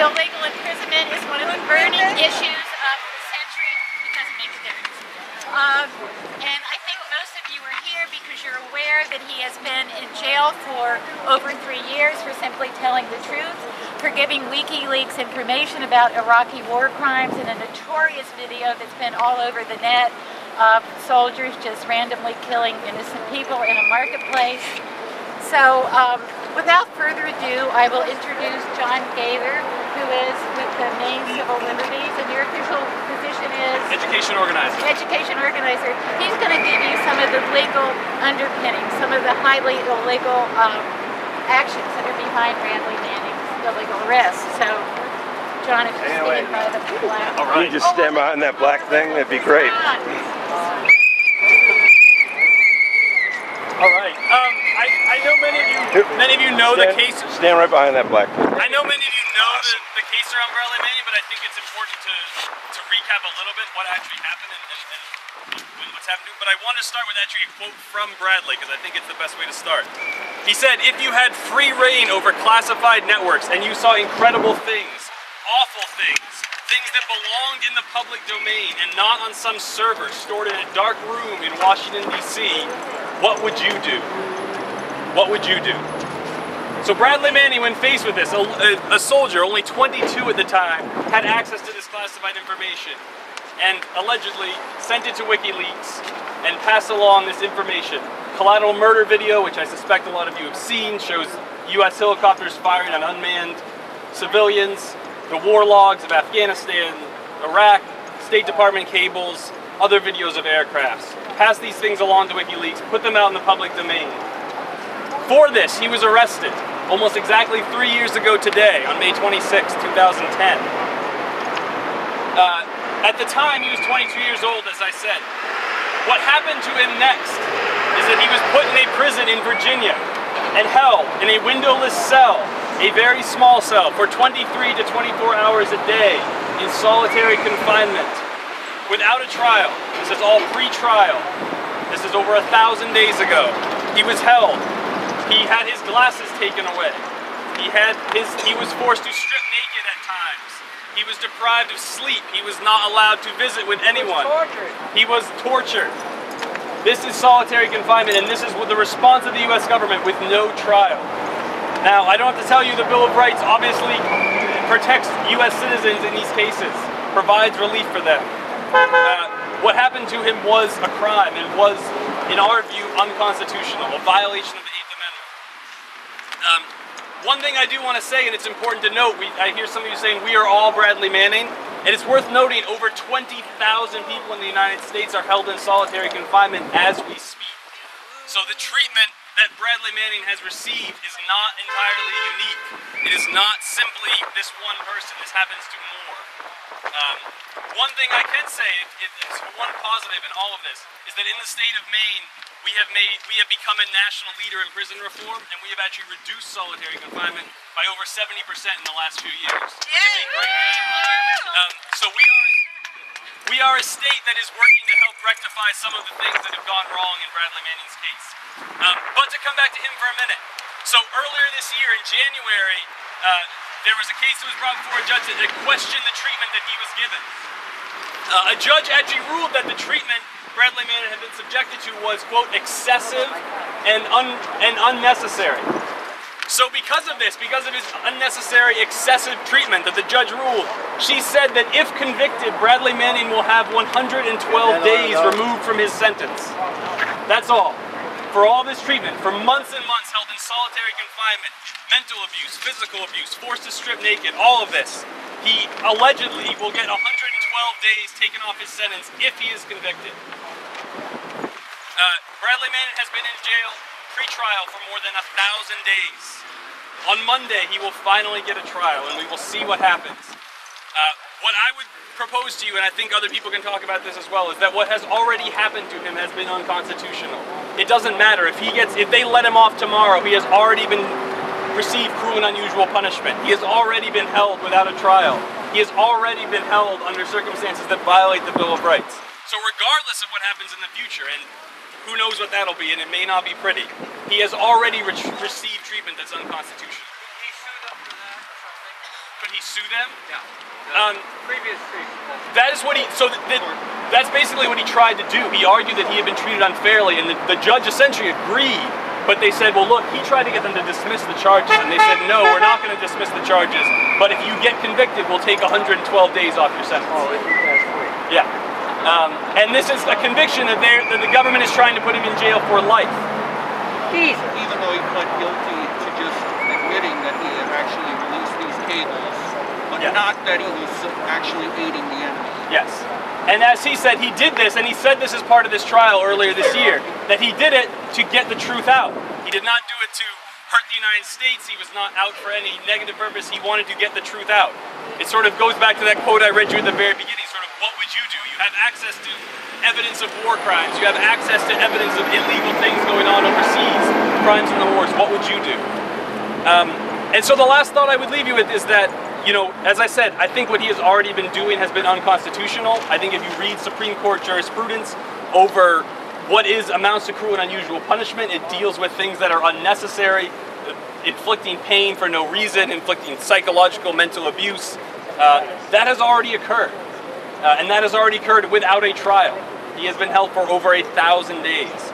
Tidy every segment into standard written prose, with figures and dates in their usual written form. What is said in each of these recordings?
illegal imprisonment is one of the burning issues of the century. It doesn't make a difference. And I think most of you are here because you're aware that he has been in jail for over 3 years for simply telling the truth, for giving WikiLeaks information about Iraqi war crimes in a notorious video that's been all over the net of soldiers just randomly killing innocent people in a marketplace. So without further ado, I will introduce John Gaither, who is with the Maine Civil Liberties, and your official position is? Education organizer. Education organizer. He's going to give you some of the legal underpinnings, some of the highly illegal actions that are behind Bradley Manning's illegal arrest. So, John, if you stand in front of the black. All right. You just stand behind that black thing, that'd be great. All right. I know many of you know the case. Stand right behind that black thing. I know many of you know the case around Bradley Manning, but I think it's important to recap a little bit what actually happened and what's happened. But I want to start with actually a quote from Bradley because I think it's the best way to start. He said, "If you had free reign over classified networks and you saw incredible things, awful things, things that belonged in the public domain and not on some server stored in a dark room in Washington, D.C., what would you do? What would you do?" So Bradley Manning, when faced with this, a soldier, only 22 at the time, had access to this classified information and allegedly sent it to WikiLeaks and passed along this information. Collateral murder video, which I suspect a lot of you have seen, shows U.S. helicopters firing on unmanned civilians, the war logs of Afghanistan, Iraq, State Department cables, other videos of aircrafts. Pass these things along to WikiLeaks, put them out in the public domain. For this, he was arrested almost exactly 3 years ago today, on May 26, 2010. At the time, he was 22 years old, as I said. What happened to him next is that he was put in a prison in Virginia and held in a windowless cell, a very small cell, for 23 to 24 hours a day in solitary confinement without a trial. This is all pre-trial. This is over 1,000 days ago. He was held. He had his glasses taken away. He was forced to strip naked at times. He was deprived of sleep. He was not allowed to visit with anyone. He was tortured. This is solitary confinement, and this is the response of the U.S. government with no trial. Now, I don't have to tell you the Bill of Rights obviously protects U.S. citizens in these cases, provides relief for them. What happened to him was a crime and was, in our view, unconstitutional, a violation of the 8th Amendment. One thing I do want to say, and it's important to note, I hear some of you saying we are all Bradley Manning, and it's worth noting over 20,000 people in the United States are held in solitary confinement as we speak. So the treatment that Bradley Manning has received is not entirely unique. It is not simply this one person. This happens to more. One thing I can say, it's one positive in all of this, is that in the state of Maine, we have become a national leader in prison reform, and we have actually reduced solitary confinement by over 70% in the last few years. So we are a state that is working to help rectify some of the things that have gone wrong in Bradley Manning's case. But to come back to him for a minute. So earlier this year in January, there was a case that was brought before a judge that questioned the treatment that he was given. A judge actually ruled that the treatment Bradley Manning had been subjected to was, quote, excessive and unnecessary. So because of this, because of his unnecessary, excessive treatment that the judge ruled, she said that if convicted, Bradley Manning will have 112 days removed from his sentence. That's all. For all this treatment, for months and months held in solitary confinement, mental abuse, physical abuse, forced to strip naked, all of this, he allegedly will get 112 days taken off his sentence if he is convicted. Bradley Manning has been in jail pre-trial for more than 1,000 days. On Monday, he will finally get a trial, and we will see what happens. What I would propose to you, and I think other people can talk about this as well, is that what has already happened to him has been unconstitutional. It doesn't matter if they let him off tomorrow, he has already received cruel and unusual punishment. He has already been held without a trial. He has already been held under circumstances that violate the Bill of Rights. So regardless of what happens in the future, and who knows what that'll be, and it may not be pretty, he has already received treatment that's unconstitutional. He sued up for that or something? Could he sue them? Yeah. Previous case. That is what he, so that's basically what he tried to do. He argued that he had been treated unfairly, and the judge essentially agreed, but they said, well look, he tried to get them to dismiss the charges, and they said, no, we're not going to dismiss the charges, but if you get convicted, we'll take 112 days off your sentence. Oh, if you pass away. Yeah. And this is a conviction that the government is trying to put him in jail for life. Even though he pled guilty to just admitting that he had actually released these cables, but not that he was actually aiding the enemy. Yes. And as he said, he did this, and he said this as part of this trial earlier this year, that he did it to get the truth out. He did not do it to hurt the United States. He was not out for any negative purpose. He wanted to get the truth out. It sort of goes back to that quote I read you at the very beginning, sort of, what would you do? You have access to evidence of war crimes. You have access to evidence of illegal things going on overseas, crimes in the wars. What would you do? And so the last thought I would leave you with is that, you know, as I said, I think what he has already been doing has been unconstitutional. I think if you read Supreme Court jurisprudence over what amounts to cruel and unusual punishment, it deals with things that are unnecessary, inflicting pain for no reason, inflicting psychological, mental abuse. That has already occurred. And that has already occurred without a trial. He has been held for over 1,000 days.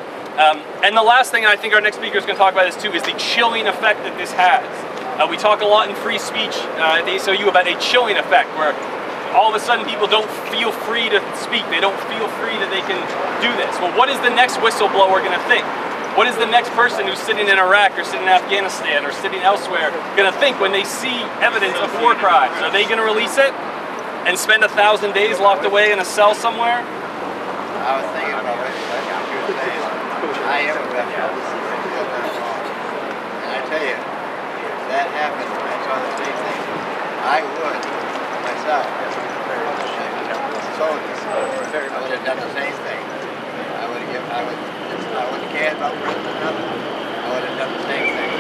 And the last thing I think our next speaker is going to talk about this too is the chilling effect that this has. We talk a lot in free speech at the ACLU about a chilling effect where all of a sudden people don't feel free to speak. They don't feel free that they can do this. Well, what is the next whistleblower going to think? What is the next person who's sitting in Iraq or sitting in Afghanistan or sitting elsewhere going to think when they see evidence of war crimes? Are they going to release it and spend 1,000 days locked away in a cell somewhere? I was thinking about what you were saying. I am a veteran. And I tell you, if that happened, I saw the same thing. I would, myself, soldiers, I would have done the same thing. I wouldn't care about prison or nothing. I would have done the same thing.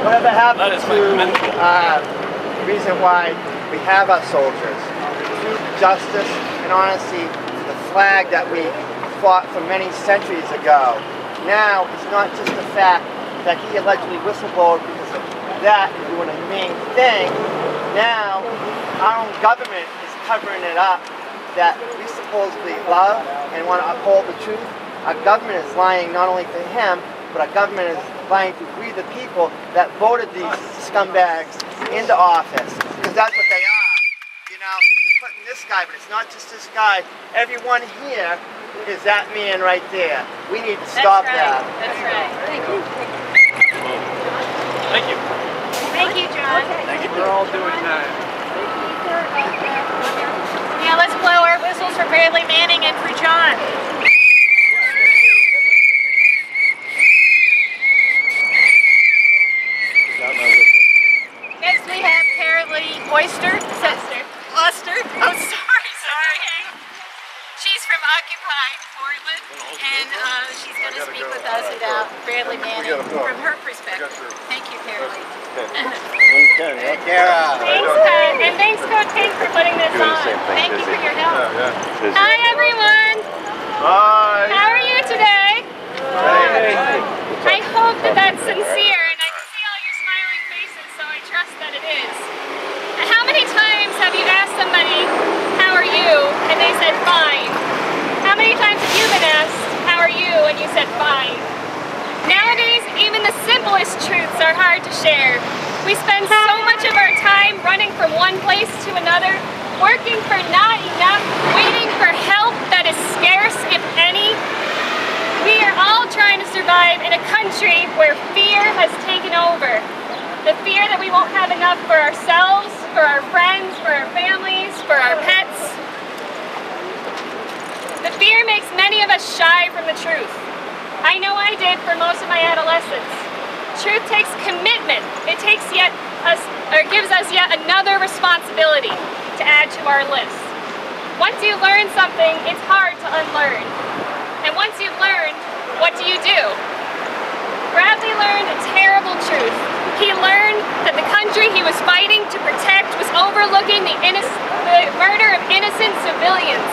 Whatever happened That is my the reason why we have our soldiers? Truth, justice, and honesty to the flag that we fought for many centuries ago. Now, it's not just the fact that he allegedly whistleblowed because of that and doing a main thing. Now, our own government is covering it up that we supposedly love and want to uphold the truth. Our government is lying not only to him, but our government is lying to we the people that voted these scumbags into office. Because that's what they are. You know, they're putting this guy, but it's not just this guy. Everyone here is that man right there. We need to stop that. That's right. Thank you. Thank you. Thank you, John. Thank you. We're all doing that. Now let's blow our whistles for Bradley Manning and for John. Next we have Carolee Oyster. Luster. Oh, sorry. She's from Occupy Portland, and she's going to speak with us about Bradley Manning from her perspective. Thank you, Carolee. Hey, Kara. Thanks, and thanks, Coach Pink, for putting this on. Thank you for your help. Hi, everyone. Bye. How are you today? I hope that that's sincere, and I can see all your smiling faces, so I trust that it is. And how many times have you asked somebody, how are you, and they said fine? How many times have you been asked, how are you, and you said fine? Nowadays, even the simplest truths are hard to share. We spend so much of our time running from one place to another, working for not enough, waiting for help that is scarce, if any. We are all trying to survive in a country where fear has taken over. The fear that we won't have enough for ourselves, for our friends, for our families, for our pets. The fear makes many of us shy from the truth. I know I did for most of my adolescence. Truth takes commitment. It takes gives us yet another responsibility to add to our list. Once you learn something, it's hard to unlearn. And once you've learned, what do? Bradley learned a terrible truth. He learned that the country he was fighting to protect was overlooking the murder of innocent civilians.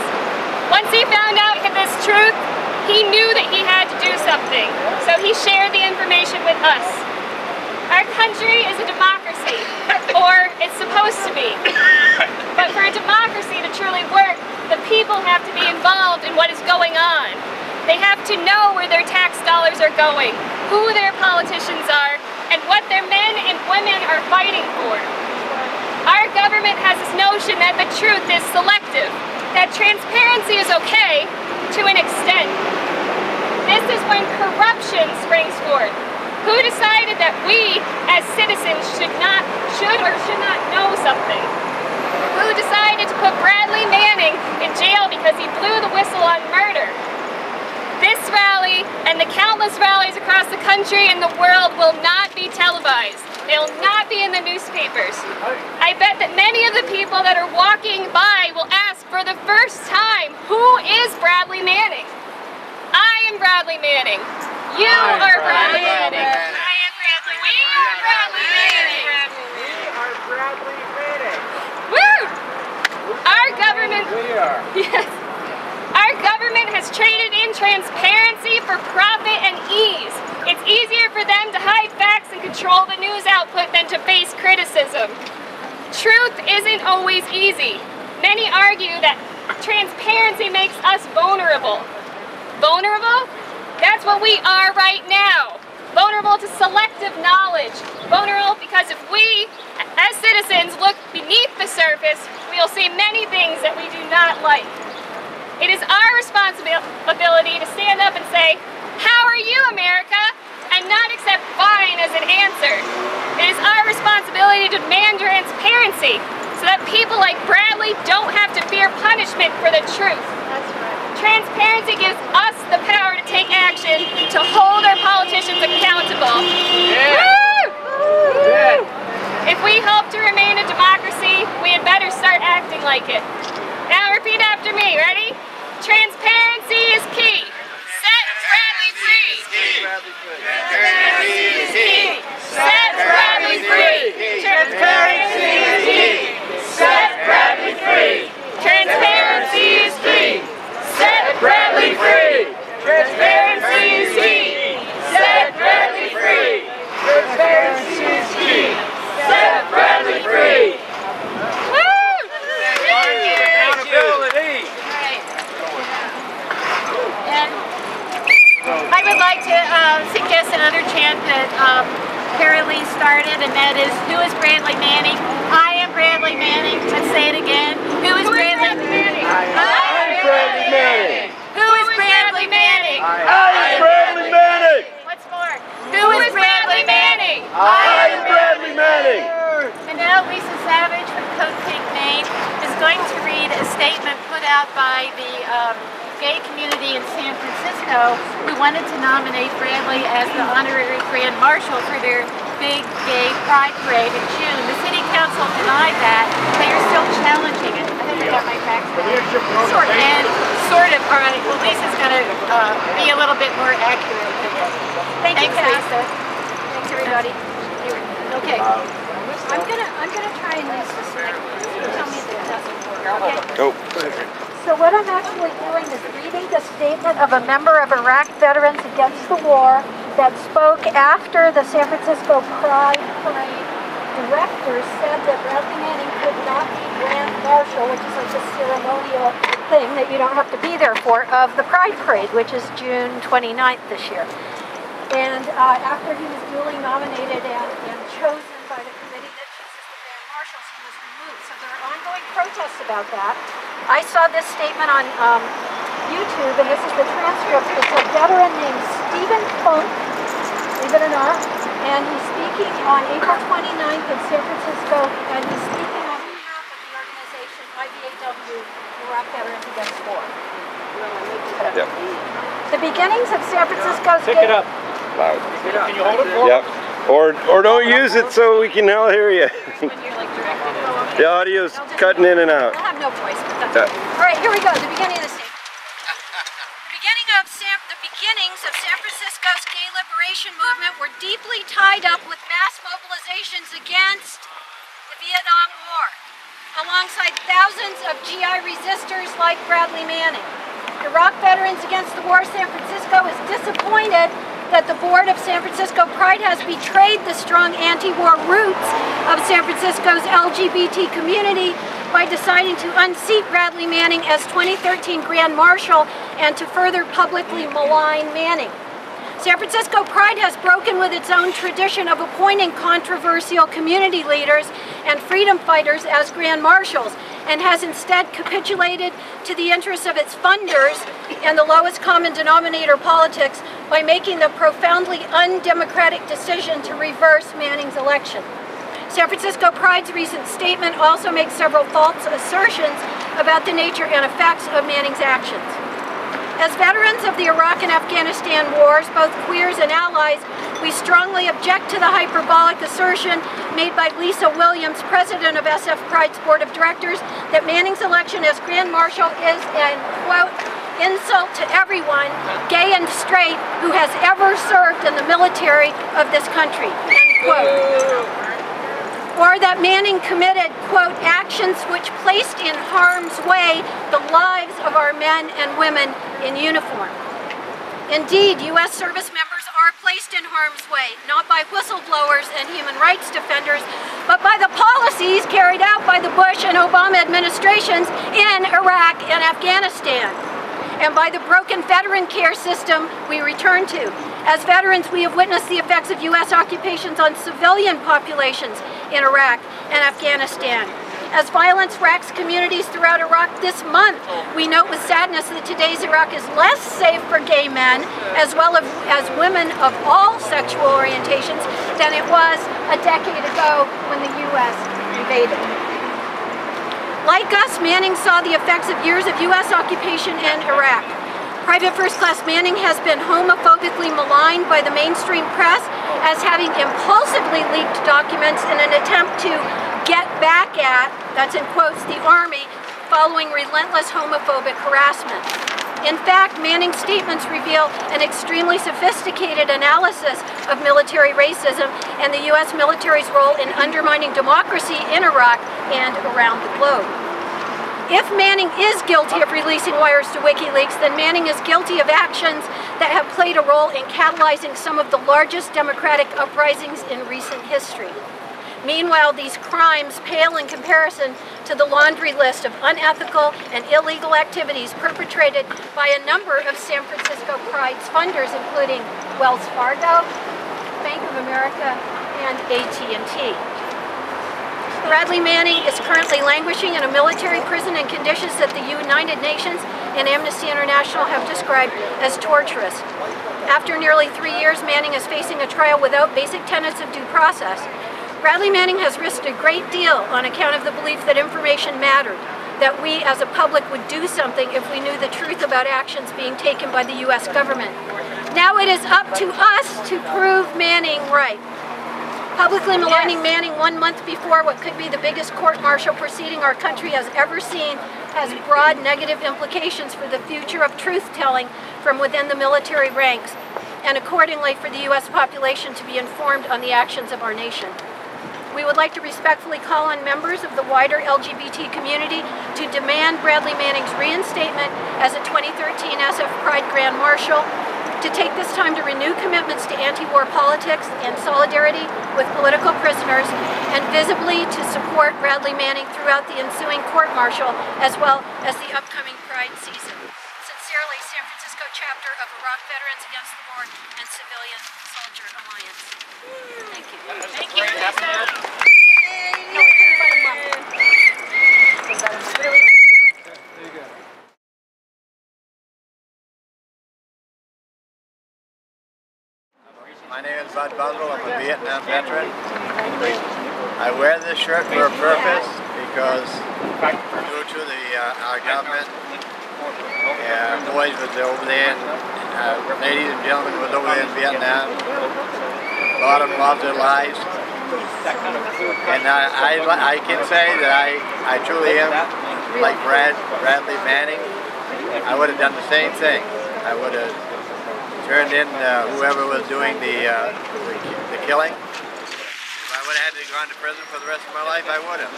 Once he found out this truth, he knew that he had to do something, so he shared the information with us. Our country is a democracy. democracy, or it's supposed to be. But for a democracy to truly work, the people have to be involved in what is going on. They have to know where their tax dollars are going, who their politicians are, and what their men and women are fighting for. Our government has this notion that the truth is selective, that transparency is okay to an extent. This is when corruption springs forth. Who decided that we, as citizens, should or should not know something? Who decided to put Bradley Manning in jail because he blew the whistle on murder? This rally and the countless rallies across the country and the world will not be televised. They will not be in the newspapers. I bet that many of the people that are walking by will ask for the first time, who is Bradley Manning? I am Bradley Manning. You are Bradley Manning. I am Bradley. We are Bradley Manning. We are Bradley Manning. Woo! Our government. We are. Yes. Our government has traded in transparency for profit and ease. It's easier for them to hide facts and control the news output than to face criticism. Truth isn't always easy. Many argue that transparency makes us vulnerable. Vulnerable? That's what we are right now. Vulnerable to selective knowledge. Vulnerable because if we, as citizens, look beneath the surface, we'll see many things that we do not like. It is our responsibility to stand up and say, "How are you, America?" and not accept fine as an answer. It is our responsibility to demand transparency so that people like Bradley don't have to fear punishment for the truth. That's right. Transparency gives us the power to take action to hold our politicians accountable. Yeah. Woo! Good. If we hope to remain a democracy, we had better start acting like it. Now repeat after me, ready? Transparency is key. Set Bradley free. Transparency is key. Set Bradley free. Transparency is key. Set Bradley free. Transparency is key. Set Bradley free. Transparency is key. Set Bradley free. Transparency is key. Set Bradley free. Woo! Accountability. Right. And I would like to suggest another chant that Kara Lee started, and that is, who is Bradley Manning? I am Bradley Manning. Let's say it again. Who is Bradley Manning? I am Bradley Manning. Who is Bradley Manning? I am Bradley Manning. What's more? Who is Bradley Manning? I am Bradley Manning. And now Lisa Savage from Code Pink, Maine is going to read a statement put out by the gay community in San Francisco who wanted to nominate Bradley as the honorary Grand Marshal for their big gay pride parade in June. The city council denied that. They are still challenging it. I think I got my facts right. Sort of. All right. Well, Lisa's going to be a little bit more accurate. Thanks, Lisa. Thanks, everybody. Okay. I'm gonna try and use this next. Tell me if it doesn't work. Okay. Oh. So what I'm actually doing is reading the statement of a member of Iraq Veterans Against the War that spoke after the San Francisco Pride Parade directors said that Bradley Manning could not be Grand Marshal, which is like a ceremonial thing that you don't have to be there for, of the Pride Parade, which is June 29th this year. And after he was duly nominated and chosen by the committee that chooses the Grand Marshals, he was removed. So there are ongoing protests about that. I saw this statement on YouTube, and this is the transcript. It's a veteran named Stephen Funk, believe it or not, and he's speaking on April 29th in San Francisco, and he's speaking on behalf of the organization IVAW, Iraq Veterans Against War. Yep. The beginnings of San Francisco's Pick it up. Loud. Can you hold it? Yep. Or don't use it so we can all hear you. The audio's cutting in and out. I'll have no voice, but that's okay. All right, here we go. The beginning of the statement. The beginnings of San Francisco's gay liberation movement were deeply tied up with mass mobilizations against the Vietnam War, alongside thousands of GI resistors like Bradley Manning. Iraq Veterans Against the War San Francisco is disappointed that the board of San Francisco Pride has betrayed the strong anti-war roots of San Francisco's LGBT community by deciding to unseat Bradley Manning as 2013 Grand Marshal and to further publicly malign Manning. San Francisco Pride has broken with its own tradition of appointing controversial community leaders and freedom fighters as Grand Marshals, and has instead capitulated to the interests of its funders and the lowest common denominator politics by making the profoundly undemocratic decision to reverse Manning's election. San Francisco Pride's recent statement also makes several false assertions about the nature and effects of Manning's actions. As veterans of the Iraq and Afghanistan wars, both queers and allies, we strongly object to the hyperbolic assertion made by Lisa Williams, president of SF Pride's board of directors, that Manning's election as Grand Marshal is an, quote, insult to everyone, gay and straight, who has ever served in the military of this country, end quote. Or that Manning committed, quote, actions which placed in harm's way the lives of our men and women in uniform. Indeed, U.S. service members are placed in harm's way, not by whistleblowers and human rights defenders, but by the policies carried out by the Bush and Obama administrations in Iraq and Afghanistan, and by the broken veteran care system we return to. As veterans, we have witnessed the effects of U.S. occupations on civilian populations in Iraq and Afghanistan. As violence racks communities throughout Iraq this month, we note with sadness that today's Iraq is less safe for gay men, as well as women of all sexual orientations, than it was a decade ago when the U.S. invaded. Like us, Manning saw the effects of years of U.S. occupation in Iraq. Private First Class Manning has been homophobically maligned by the mainstream press as having impulsively leaked documents in an attempt to get back at, that's in quotes, the Army, following relentless homophobic harassment. In fact, Manning's statements reveal an extremely sophisticated analysis of military racism and the U.S. military's role in undermining democracy in Iraq and around the globe. If Manning is guilty of releasing wires to WikiLeaks, then Manning is guilty of actions that have played a role in catalyzing some of the largest democratic uprisings in recent history. Meanwhile, these crimes pale in comparison to the laundry list of unethical and illegal activities perpetrated by a number of San Francisco Pride's funders, including Wells Fargo, Bank of America, and AT&T. Bradley Manning is currently languishing in a military prison in conditions that the United Nations and Amnesty International have described as torturous. After nearly 3 years, Manning is facing a trial without basic tenets of due process. Bradley Manning has risked a great deal on account of the belief that information mattered, that we as a public would do something if we knew the truth about actions being taken by the U.S. government. Now it is up to us to prove Manning right. Publicly maligning Manning 1 month before what could be the biggest court-martial proceeding our country has ever seen has broad negative implications for the future of truth-telling from within the military ranks, and accordingly for the U.S. population to be informed on the actions of our nation. We would like to respectfully call on members of the wider LGBT community to demand Bradley Manning's reinstatement as a 2013 SF Pride Grand Marshal, to take this time to renew commitments to anti-war politics and solidarity with political prisoners, and visibly to support Bradley Manning throughout the ensuing court-martial as well as the upcoming Pride season. Sincerely, San Francisco chapter of Iraq Veterans Against the War and Civilian Soldier Alliance. Thank you. Thank you, Lisa. My name is Bud Buzzell. I'm a Vietnam veteran. I wear this shirt for a purpose because due to our government, boys was over there, and ladies and gentlemen was over there in Vietnam. A lot of them lost their lives. And I can say that I truly am like Bradley Manning. I would have done the same thing. I would have turned in whoever was doing the killing. If I would have had to go to prison for the rest of my life, I would have.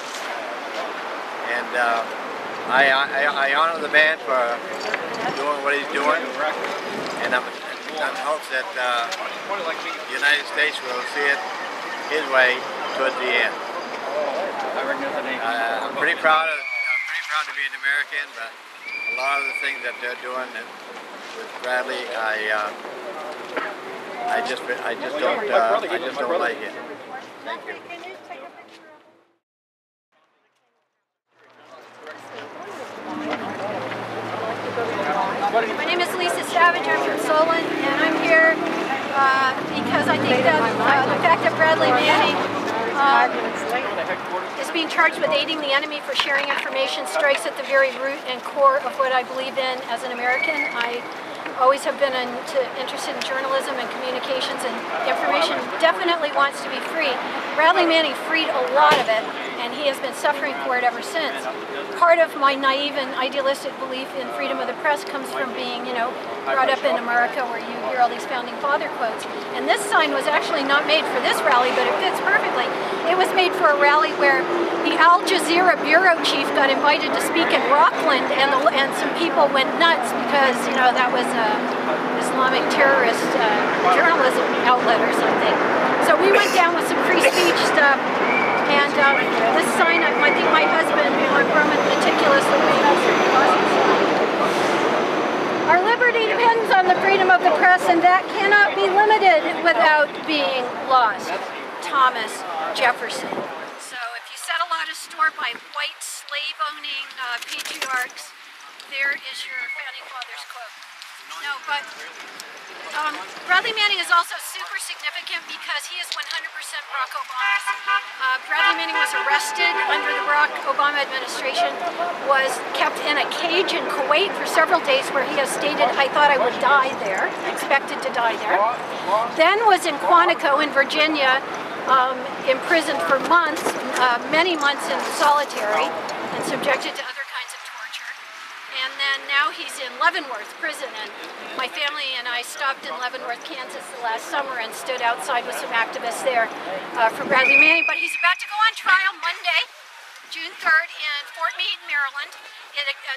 And I honor the man for doing what he's doing. And and hopes that the United States will see it his way towards the end. I'm pretty proud to be an American, but a lot of the things that they're doing with Bradley, I just don't like it. Thank you. My name is Lisa Savage. I'm from Solon, and I'm here because I think that the fact that Bradley Manning is being charged with aiding the enemy for sharing information strikes at the very root and core of what I believe in as an American. I always have been interested in journalism and communications, and information definitely wants to be free. Bradley Manning freed a lot of it, and he has been suffering for it ever since. Part of my naive and idealistic belief in freedom of the press comes from being, brought up in America where you hear all these founding father quotes. And this sign was actually not made for this rally, but it fits perfectly. It was made for a rally where the Al Jazeera bureau chief got invited to speak in Rockland, and some people went nuts because, that was a Islamic terrorist journalism outlet or something. So we went down with some free speech stuff. And this sign, I think my husband, I'm meticulously made us. Our liberty depends on the freedom of the press, and that cannot be limited without being lost. Thomas Jefferson. So if you set a lot of store by white slave-owning patriarchs, there is your founding fathers quote. No, but Bradley Manning is also super significant because he is 100% Barack Obama. Bradley Manning was arrested under the Barack Obama administration, was kept in a cage in Kuwait for several days where he has stated, "I thought I would die there," expected to die there. Then was in Quantico in Virginia, imprisoned for months, many months in solitary, and subjected to other kinds of torture. And then now he's in Leavenworth prison, and my family and I stopped in Leavenworth, Kansas last summer and stood outside with some activists there for Bradley Manning. But he's about to go on trial Monday, June 3rd in Fort Meade, Maryland.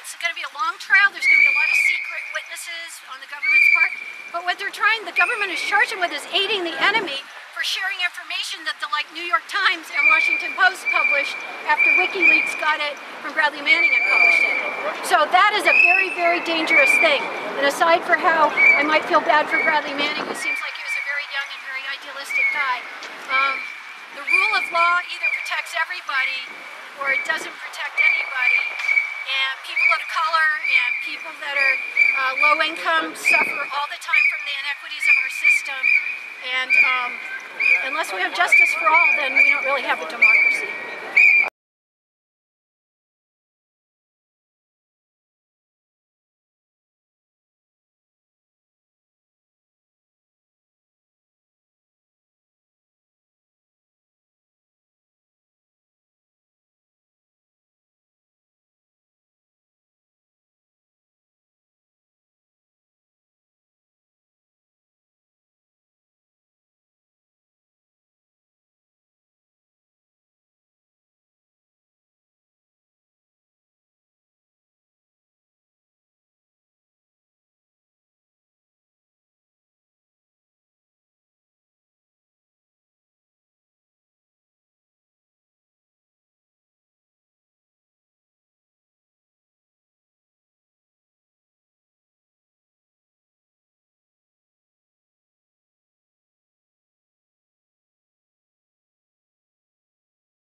It's going to be a long trial. There's going to be a lot of secret witnesses on the government's part. But what the government is charged with is aiding the enemy for sharing information that the New York Times and Washington Post published after WikiLeaks got it from Bradley Manning and published it. So that is a very, very dangerous thing. And aside for how I might feel bad for Bradley Manning, who seems like he was a very young and very idealistic guy, the rule of law either protects everybody or it doesn't protect anybody. And people of color and people that are low income suffer all the time from the inequities of our system. And unless we have justice for all, then we don't really have a democracy.